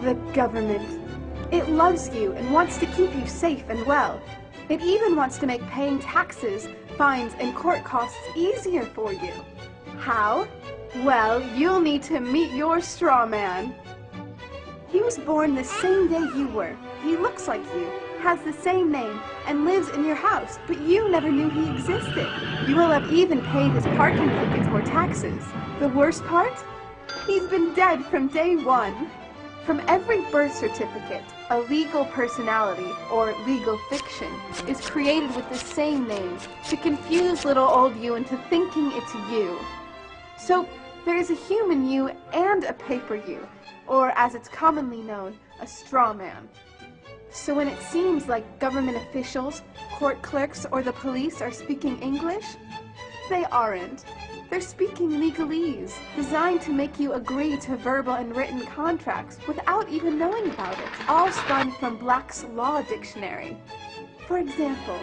The government. It loves you and wants to keep you safe and well. It even wants to make paying taxes, fines, and court costs easier for you. How? Well, you'll need to meet your straw man. He was born the same day you were. He looks like you, has the same name, and lives in your house, but you never knew he existed. You will have even paid his parking tickets or taxes. The worst part? He's been dead from day one. From every birth certificate, a legal personality, or legal fiction, is created with the same name to confuse little old you into thinking it's you. So, there is a human you and a paper you, or as it's commonly known, a straw man. So when it seems like government officials, court clerks, or the police are speaking English, they aren't. They're speaking legalese, designed to make you agree to verbal and written contracts without even knowing about it, all spun from Black's Law Dictionary. For example,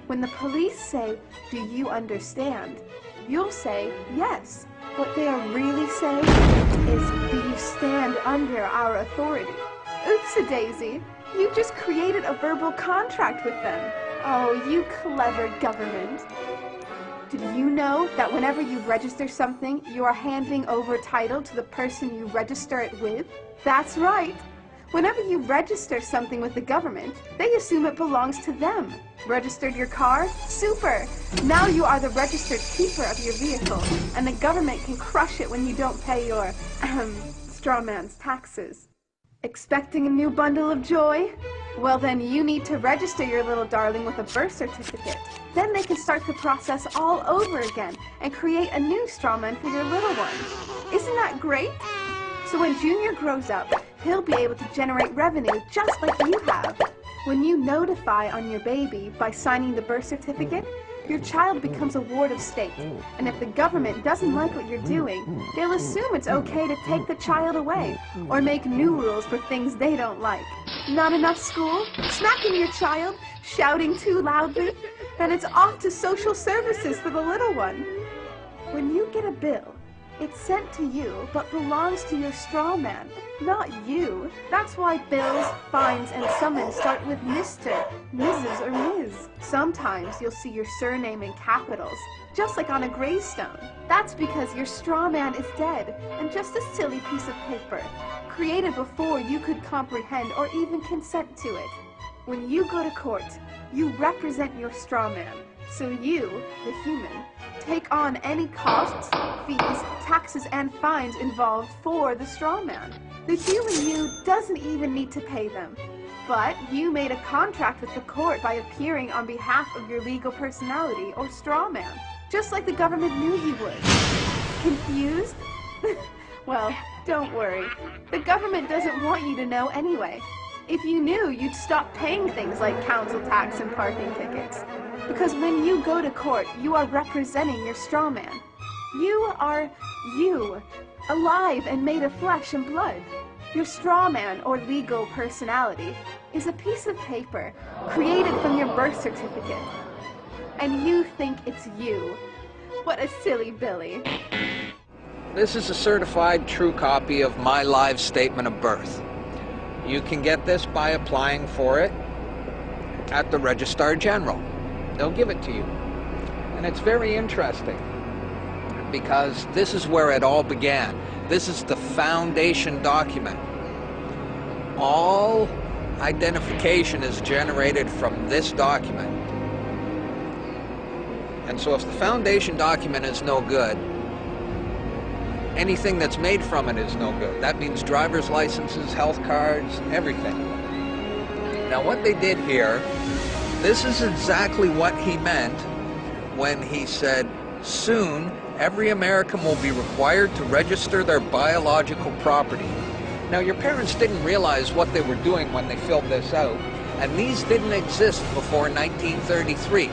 when the police say, "Do you understand?" you'll say, "Yes." What they are really saying is, "Do you stand under our authority?" Oops-a-daisy, you just created a verbal contract with them. Oh, you clever government. Did you know that whenever you register something, you are handing over title to the person you register it with? That's right. Whenever you register something with the government, they assume it belongs to them. Registered your car? Super! Now you are the registered keeper of your vehicle, and the government can crush it when you don't pay your, straw man's taxes. Expecting a new bundle of joy? Well then you need to register your little darling with a birth certificate. Then they can start the process all over again and create a new straw man for your little one. Isn't that great? So when Junior grows up, he'll be able to generate revenue just like you have. When you notify on your baby by signing the birth certificate, your child becomes a ward of state. And if the government doesn't like what you're doing, they'll assume it's okay to take the child away or make new rules for things they don't like. Not enough school? Smacking your child? Shouting too loudly? Then it's off to social services for the little one. When you get a bill, it's sent to you, but belongs to your straw man, not you. That's why bills, fines, and summons start with Mr., Mrs., or Ms. Sometimes you'll see your surname in capitals, just like on a gravestone. That's because your straw man is dead, and just a silly piece of paper, created before you could comprehend or even consent to it. When you go to court, you represent your straw man. So you, the human, take on any costs, fees, taxes, and fines involved for the straw man. The human you doesn't even need to pay them. But you made a contract with the court by appearing on behalf of your legal personality or straw man, just like the government knew you would. Confused? Well, don't worry. The government doesn't want you to know anyway. If you knew, you'd stop paying things like council tax and parking tickets. Because when you go to court, you are representing your straw man. You are you, alive and made of flesh and blood. Your straw man, or legal personality, is a piece of paper created from your birth certificate. And you think it's you. What a silly Billy. This is a certified true copy of my live statement of birth. You can get this by applying for it at the Registrar General. They'll give it to you. And it's very interesting because this is where it all began. This is the foundation document. All identification is generated from this document. And so if the foundation document is no good, anything that's made from it is no good. That means driver's licenses, health cards, everything. Now what they did here, this is exactly what he meant when he said, soon every American will be required to register their biological property. Now your parents didn't realize what they were doing when they filled this out, and these didn't exist before 1933.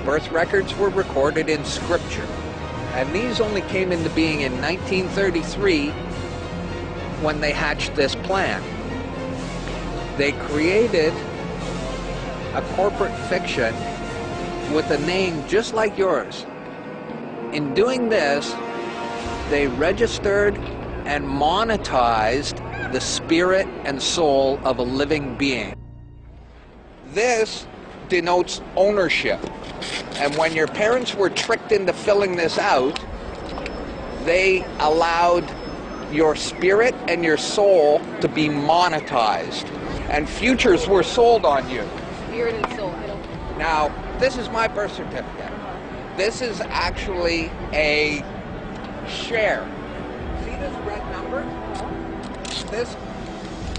Birth records were recorded in scripture, and these only came into being in 1933 when they hatched this plan. They created a corporate fiction with a name just like yours. In doing this, they registered and monetized the spirit and soul of a living being. This denotes ownership. And when your parents were tricked into filling this out, they allowed your spirit and your soul to be monetized. And futures were sold on you. Spirit and soul. Now, this is my birth certificate. This is actually a share. See this red number? This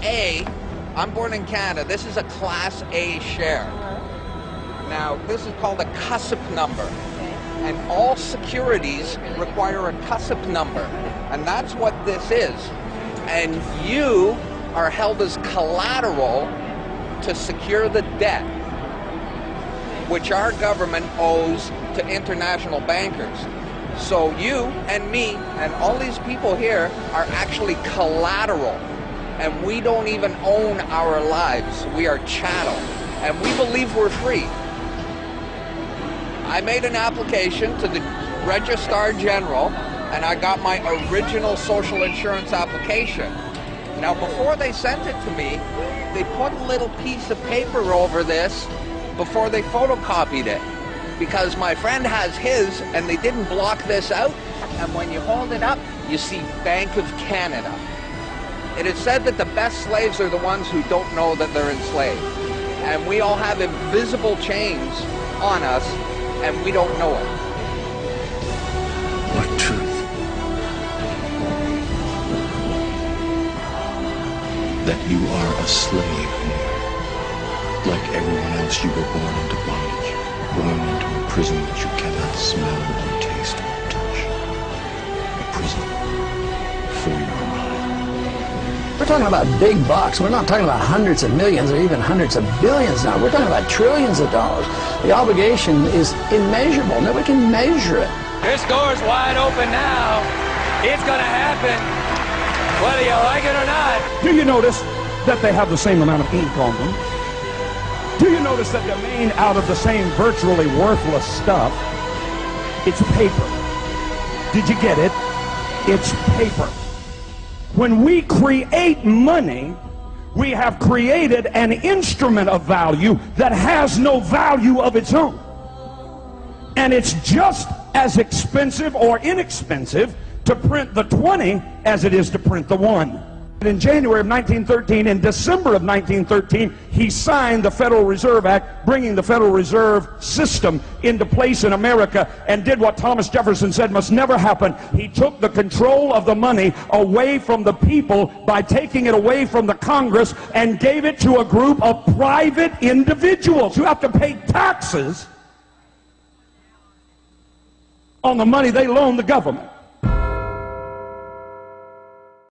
A, I'm born in Canada, this is a Class A share. Now, this is called a CUSP number. And all securities require a CUSP number. And that's what this is. And you are held as collateral to secure the debt which our government owes to international bankers. So you and me and all these people here are actually collateral, and we don't even own our lives. We are chattel, and we believe we're free. I made an application to the Registrar General, and I got my original social insurance application. Now, before they sent it to me, they put a little piece of paper over this before they photocopied it, because my friend has his and they didn't block this out, and when you hold it up you see Bank of Canada. It is said that the best slaves are the ones who don't know that they're enslaved, and we all have invisible chains on us and we don't know it. What truth? That you are a slave here. Like everyone else, you were born into bondage, born into a prison that you cannot smell or taste or touch. A prison for your mind. We're talking about big bucks. We're not talking about hundreds of millions or even hundreds of billions now. We're talking about trillions of dollars. The obligation is immeasurable. Nobody can measure it. This door's wide open now. It's gonna happen, whether you like it or not. Do you notice that they have the same amount of ink on them? Do you notice that they're made out of the same virtually worthless stuff? It's paper. Did you get it? It's paper. When we create money, we have created an instrument of value that has no value of its own. And it's just as expensive or inexpensive to print the 20 as it is to print the 1. In January of 1913, in December of 1913, he signed the Federal Reserve Act, bringing the Federal Reserve System into place in America, and did what Thomas Jefferson said must never happen. He took the control of the money away from the people by taking it away from the Congress and gave it to a group of private individuals who have to pay taxes on the money they loan the government.